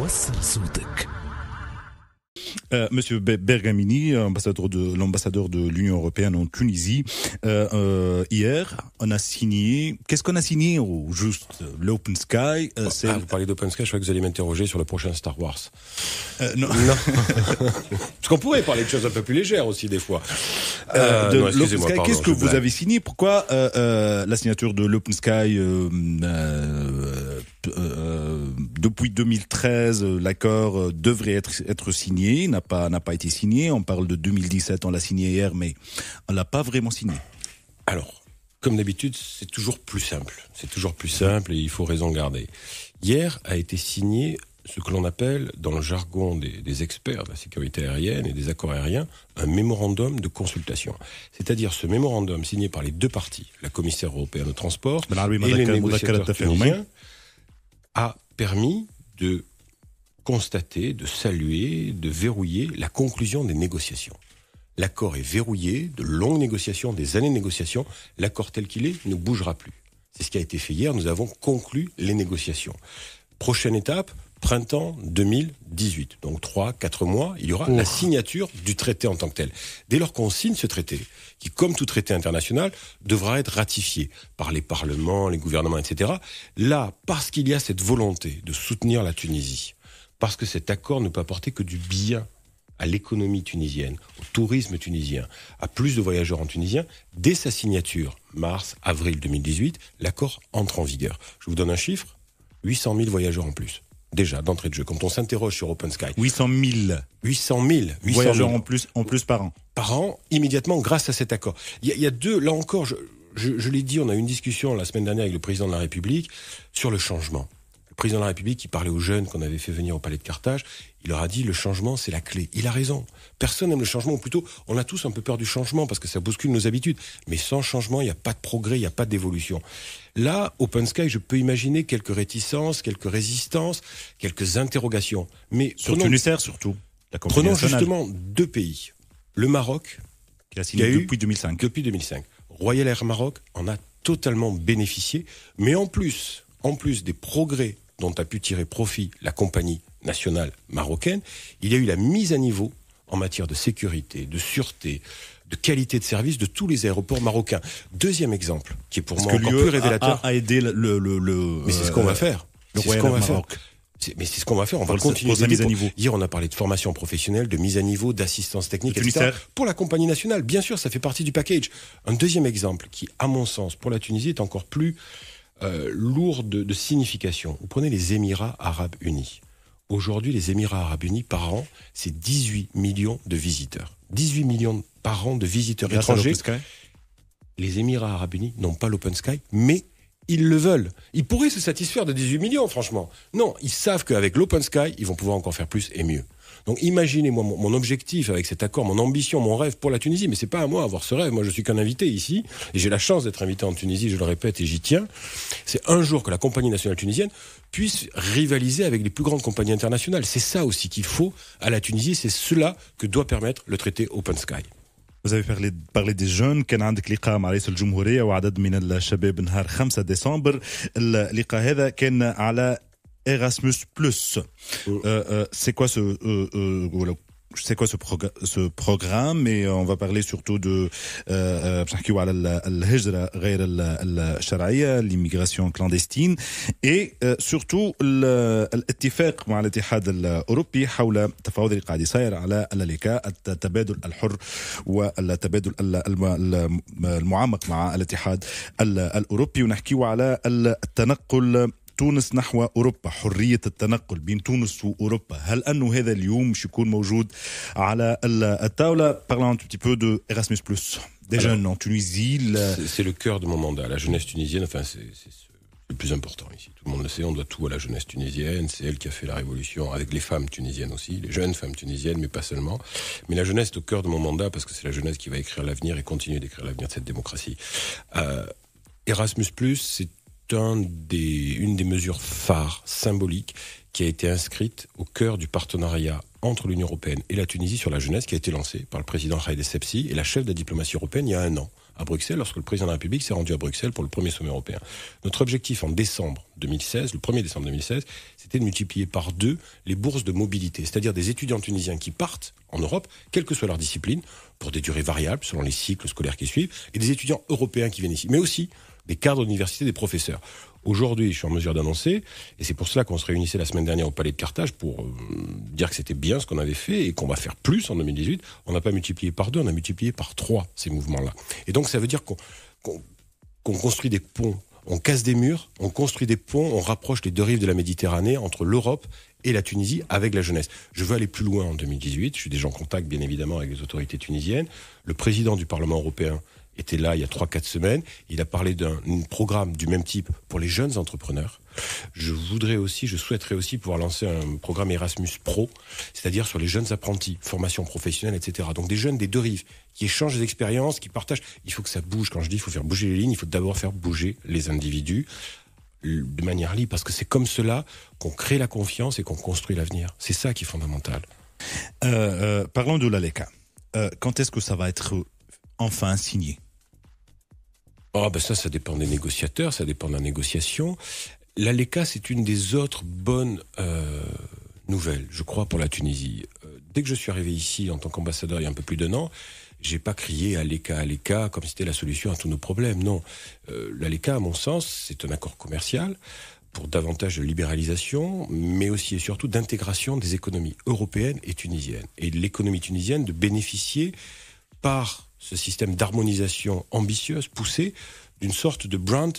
وصل صوتك. Monsieur Bergamini, l'ambassadeur de l'Union européenne en Tunisie, hier, on a signé. Qu'est-ce qu'on a signé ou juste l'Open Sky Vous parlez d'Open Sky, je crois que vous allez m'interroger sur le prochain Star Wars. Non. Parce qu'on pourrait parler de choses un peu plus légères aussi des fois. L'Open Sky, qu'est-ce que vous avez signé? Pourquoi la signature de l'Open Sky depuis 2013, l'accord devrait être signé, n'a pas été signé. On parle de 2017, on l'a signé hier, mais on l'a pas vraiment signé. Alors, comme d'habitude, c'est toujours plus simple. C'est toujours plus simple et il faut raison garder. Hier a été signé ce que l'on appelle, dans le jargon des experts de la sécurité aérienne et des accords aériens, un mémorandum de consultation. C'est-à-dire ce mémorandum signé par les deux parties, la commissaire européenne au transport et les négociateurs tunisiens, a permis de constater, de saluer, de verrouiller la conclusion des négociations. L'accord est verrouillé, de longues négociations, des années de négociations. L'accord tel qu'il est ne bougera plus. C'est ce qui a été fait hier. Nous avons conclu les négociations. Prochaine étape, printemps 2018. Donc 3-4 mois, il y aura la signature du traité en tant que tel. Dès lors qu'on signe ce traité, qui, comme tout traité international, devra être ratifié par les parlements, les gouvernements, etc. Là, parce qu'il y a cette volonté de soutenir la Tunisie, parce que cet accord ne peut apporter que du bien à l'économie tunisienne, au tourisme tunisien, à plus de voyageurs en tunisien, dès sa signature, mars-avril 2018, l'accord entre en vigueur. Je vous donne un chiffre, 800 000 voyageurs en plus. Déjà, d'entrée de jeu, quand on s'interroge sur Open Sky. 800 000 voyageurs en plus par an. Par an, immédiatement, grâce à cet accord. Il y a deux, là encore, je l'ai dit, on a eu une discussion la semaine dernière avec le président de la République sur le changement. Le président de la République, qui parlait aux jeunes qu'on avait fait venir au palais de Carthage, il leur a dit le changement, c'est la clé. Il a raison. Personne n'aime le changement, ou plutôt, on a tous un peu peur du changement parce que ça bouscule nos habitudes. Mais sans changement, il n'y a pas de progrès, il n'y a pas d'évolution. Là, Open Sky, je peux imaginer quelques réticences, quelques résistances, quelques interrogations. Mais sur Tunisair surtout. Prenons justement deux pays. Le Maroc, qui a signé depuis 2005. Depuis 2005. Royal Air Maroc en a totalement bénéficié, mais en plus des progrès dont a pu tirer profit la compagnie nationale marocaine, il y a eu la mise à niveau en matière de sécurité, de sûreté, de qualité de service de tous les aéroports marocains. Deuxième exemple, qui est pour moi encore plus révélateur. A aidé Mais c'est ce qu'on va faire. Le Royal Maroc. Mais c'est ce qu'on va faire, on va continuer la mise à niveau. Hier, on a parlé de formation professionnelle, de mise à niveau, d'assistance technique, etc. Pour la compagnie nationale, bien sûr, ça fait partie du package. Un deuxième exemple qui, à mon sens, pour la Tunisie, est encore plus lourd de signification. Vous prenez les Émirats Arabes Unis. Aujourd'hui, les Émirats Arabes Unis, par an, c'est 18 millions de visiteurs. 18 millions par an de visiteurs étrangers. Les Émirats Arabes Unis n'ont pas l'Open Sky, mais ils le veulent. Ils pourraient se satisfaire de 18 millions, franchement. Non, ils savent qu'avec l'Open Sky, ils vont pouvoir encore faire plus et mieux. Donc imaginez-moi mon objectif avec cet accord, mon ambition, mon rêve pour la Tunisie, mais c'est pas à moi d'avoir ce rêve. Moi, je suis qu'un invité ici, et j'ai la chance d'être invité en Tunisie, je le répète, et j'y tiens. C'est un jour que la compagnie nationale tunisienne puisse rivaliser avec les plus grandes compagnies internationales. C'est ça aussi qu'il faut à la Tunisie, c'est cela que doit permettre le traité Open Sky. Vous avez parlé des jeunes. كان عندك لقاء مع رئيس الجمهورية وعدد من الشباب نهار 5 ديسمبر. اللقاء هذا كان على Erasmus+. C'est quoi ce programme? Et on va parler surtout de نحكيو على الهجرة غير الشرعية, l'immigration clandestine, et surtout الاتفاق مع الاتحاد الأوروبي حول التفاوض اللي قاعد يصير على الليكا, التبادل الحر والتبادل المعمق مع الاتحاد الأوروبي, ونحكيو على التنقل تونس نحو أوروبا, حرية التنقل بين تونس وأوروبا. هل أنه هذا اليوم يكون موجود على الطاولة? Parlons un petit peu de Erasmus+. Des jeunes en Tunisie. C'est le cœur de mon mandat. La jeunesse tunisienne, enfin, c'est le plus important ici. Tout le monde le sait, on doit tout à la jeunesse tunisienne. C'est elle qui a fait la révolution, avec les femmes tunisiennes aussi, les jeunes femmes tunisiennes, mais pas seulement. Mais la jeunesse est au cœur de mon mandat parce que c'est la jeunesse qui va écrire l'avenir et continuer d'écrire l'avenir de cette démocratie. Erasmus+, c'est une des mesures phares, symboliques, qui a été inscrite au cœur du partenariat entre l'Union européenne et la Tunisie sur la jeunesse, qui a été lancée par le président Khaïd Essebsi et la chef de la diplomatie européenne il y a un an, à Bruxelles lorsque le président de la République s'est rendu à Bruxelles pour le premier sommet européen. Notre objectif en décembre 2016, le 1er décembre 2016, c'était de multiplier par 2 les bourses de mobilité, c'est-à-dire des étudiants tunisiens qui partent en Europe, quelle que soit leur discipline, pour des durées variables selon les cycles scolaires qui suivent, et des étudiants européens qui viennent ici, mais aussi des cadres d'université, des professeurs. Aujourd'hui, je suis en mesure d'annoncer, et c'est pour cela qu'on se réunissait la semaine dernière au Palais de Carthage pour dire que c'était bien ce qu'on avait fait et qu'on va faire plus en 2018. On n'a pas multiplié par 2, on a multiplié par 3 ces mouvements-là. Et donc ça veut dire qu'on construit des ponts, on casse des murs, on construit des ponts, on rapproche les 2 rives de la Méditerranée entre l'Europe et la Tunisie avec la jeunesse. Je veux aller plus loin en 2018, je suis déjà en contact bien évidemment avec les autorités tunisiennes. Le président du Parlement européen était là il y a 3-4 semaines. Il a parlé d'un programme du même type pour les jeunes entrepreneurs. Je souhaiterais aussi pouvoir lancer un programme Erasmus Pro, c'est-à-dire sur les jeunes apprentis, formation professionnelle, etc. Donc des jeunes des 2 rives qui échangent des expériences, qui partagent. Il faut que ça bouge. Quand je dis il faut faire bouger les lignes, il faut d'abord faire bouger les individus de manière libre, parce que c'est comme cela qu'on crée la confiance et qu'on construit l'avenir. C'est ça qui est fondamental. Parlons de l'ALECA. Quand est-ce que ça va être enfin signé? Ça dépend des négociateurs, ça dépend de la négociation. L'ALECA, c'est une des autres bonnes nouvelles, je crois, pour la Tunisie. Dès que je suis arrivé ici en tant qu'ambassadeur il y a un peu plus d'1 an, j'ai pas crié ALECA comme si c'était la solution à tous nos problèmes. Non, l'ALECA, à mon sens, c'est un accord commercial pour davantage de libéralisation, mais aussi et surtout d'intégration des économies européennes et tunisiennes. Et de l'économie tunisienne de bénéficier par ce système d'harmonisation ambitieuse, poussée, d'une sorte de brand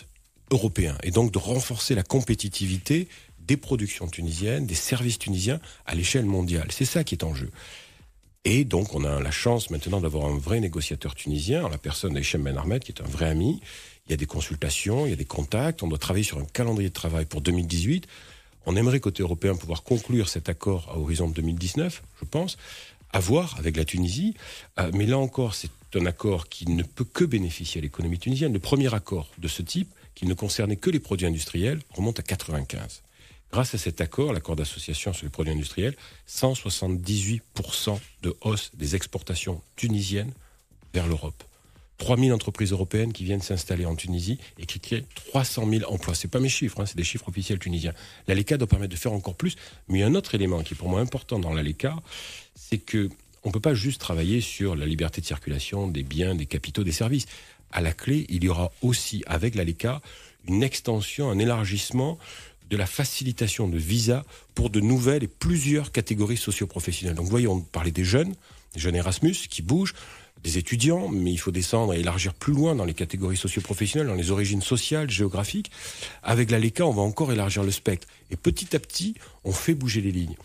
européen. Et donc de renforcer la compétitivité des productions tunisiennes, des services tunisiens à l'échelle mondiale. C'est ça qui est en jeu. Et donc on a la chance maintenant d'avoir un vrai négociateur tunisien, en la personne d'Hichem Ben Ahmed, qui est un vrai ami. Il y a des consultations, il y a des contacts. On doit travailler sur un calendrier de travail pour 2018. On aimerait, côté européen, pouvoir conclure cet accord à horizon 2019, je pense, à voir avec la Tunisie. Mais là encore, c'est un accord qui ne peut que bénéficier à l'économie tunisienne. Le premier accord de ce type, qui ne concernait que les produits industriels, remonte à 1995. Grâce à cet accord, l'accord d'association sur les produits industriels, 178% de hausse des exportations tunisiennes vers l'Europe. 3000 entreprises européennes qui viennent s'installer en Tunisie et qui créent 300 000 emplois. C'est pas mes chiffres, c'est des chiffres officiels tunisiens. L'ALECA doit permettre de faire encore plus. Mais il y a un autre élément qui est pour moi important dans l'ALECA, c'est que on peut pas juste travailler sur la liberté de circulation des biens, des capitaux, des services. À la clé, il y aura aussi, avec l'ALECA, une extension, un élargissement de la facilitation de visa pour de nouvelles et plusieurs catégories socio-professionnelles. Donc vous voyez, on parlait des jeunes Erasmus qui bougent, des étudiants, mais il faut descendre et élargir plus loin dans les catégories socio-professionnelles, dans les origines sociales, géographiques. Avec l'ALECA, on va encore élargir le spectre. Et petit à petit, on fait bouger les lignes.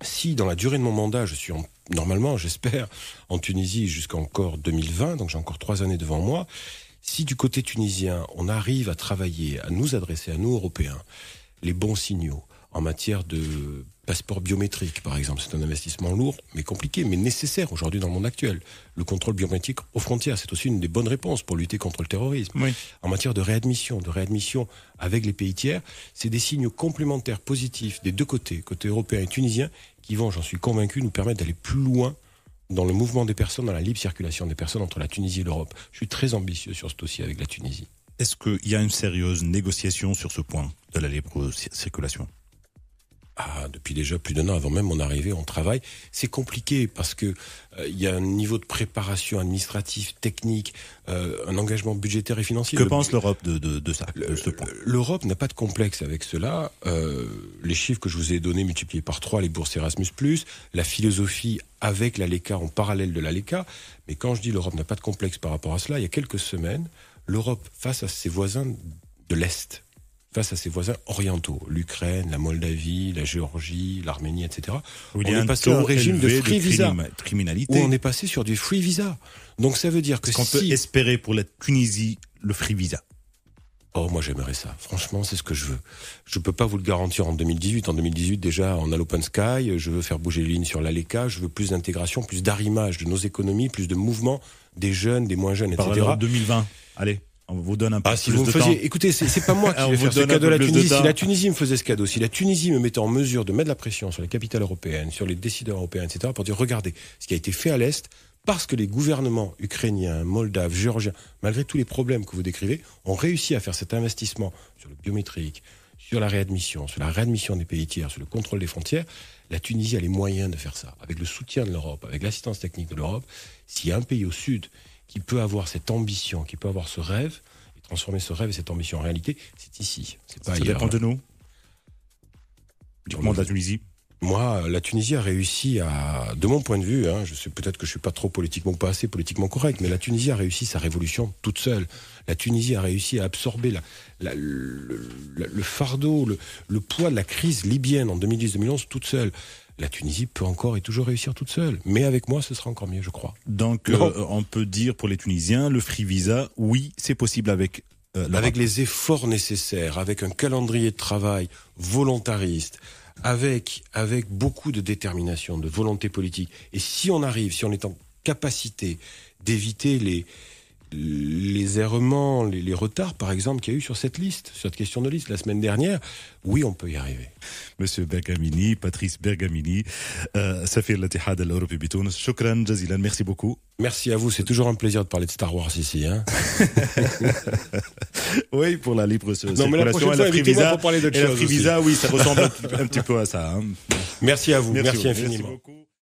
Si, dans la durée de mon mandat, je suis normalement, j'espère, en Tunisie jusqu'à encore 2020, donc j'ai encore 3 années devant moi, si du côté tunisien, on arrive à travailler, à nous adresser, à nous, Européens, les bons signaux en matière de passeport biométrique, par exemple, c'est un investissement lourd, mais compliqué, mais nécessaire aujourd'hui dans le monde actuel. Le contrôle biométrique aux frontières, c'est aussi une des bonnes réponses pour lutter contre le terrorisme. Oui. En matière de réadmission avec les pays tiers, c'est des signaux complémentaires positifs des 2 côtés, côté européen et tunisien, qui vont, j'en suis convaincu, nous permettre d'aller plus loin dans le mouvement des personnes, dans la libre circulation des personnes entre la Tunisie et l'Europe. Je suis très ambitieux sur ce dossier avec la Tunisie. Est-ce qu'il y a une sérieuse négociation sur ce point de la libre circulation? Depuis déjà plus d'1 an, avant même mon arrivée, on travaille. C'est compliqué parce que il y a un niveau de préparation administrative, technique, un engagement budgétaire et financier. Que pense l'Europe de ça, de ce point? L'Europe n'a pas de complexe avec cela. Les chiffres que je vous ai donnés multipliés par 3, les bourses Erasmus+, la philosophie avec l'ALECA en parallèle de l'ALECA. Mais quand je dis l'Europe n'a pas de complexe par rapport à cela, il y a quelques semaines, l'Europe, face à ses voisins de l'Est, face à ses voisins orientaux, l'Ukraine, la Moldavie, la Géorgie, l'Arménie, etc. On est passé au régime de free visa, criminalité. où on est passé sur du free visa. Donc ça veut dire que qu'on peut espérer pour la Tunisie le free visa? Oh, moi j'aimerais ça. Franchement, c'est ce que je veux. Je peux pas vous le garantir en 2018. En 2018, déjà, on a l'Open Sky. Je veux faire bouger les lignes sur l'ALECA. Je veux plus d'intégration, plus d'arrimage de nos économies, plus de mouvement des jeunes, des moins jeunes, etc. Par 2020. Allez. On vous donne un peu si plus vous de me faisiez, temps. écoutez, c'est pas moi qui vais faire ce cadeau à la Tunisie. Si la Tunisie me faisait ce cadeau, si la Tunisie me mettait en mesure de mettre la pression sur les capitales européennes, sur les décideurs européens, etc., pour dire, regardez, ce qui a été fait à l'Est parce que les gouvernements ukrainiens, moldaves, géorgiens, malgré tous les problèmes que vous décrivez, ont réussi à faire cet investissement sur le biométrique, sur la réadmission des pays tiers, sur le contrôle des frontières. La Tunisie a les moyens de faire ça, avec le soutien de l'Europe, avec l'assistance technique de l'Europe. S'il y a un pays au sud qui peut avoir cette ambition, qui peut avoir ce rêve, et transformer ce rêve et cette ambition en réalité, c'est ici, c'est pas ailleurs. Ça dépend de nous. Du monde de la Tunisie. Moi, la Tunisie a réussi à, de mon point de vue, je sais peut-être que je suis pas assez politiquement correct, mais la Tunisie a réussi sa révolution toute seule. La Tunisie a réussi à absorber le fardeau, le poids de la crise libyenne en 2010-2011 toute seule. La Tunisie peut encore et toujours réussir toute seule. Mais avec moi, ce sera encore mieux, je crois. Donc, on peut dire pour les Tunisiens, le free visa, oui, c'est possible avec avec les efforts nécessaires, avec un calendrier de travail volontariste, avec beaucoup de détermination, de volonté politique. Et si on est en capacité d'éviter les errements, les retards, par exemple, qu'il y a eu sur cette question de liste la semaine dernière, oui, on peut y arriver. Monsieur Bergamini, Patrice Bergamini, Safir l'Ittihad al-Europi Bitounes, shukran jazilan, merci beaucoup. Merci à vous, c'est toujours un plaisir de parler de Star Wars ici. Oui, pour la libre circulation. Non, mais la prochaine fois, invitez-moi pour parler d'autre chose. La free visa, oui, ça ressemble un petit peu à ça. Merci à vous, merci infiniment. Merci beaucoup.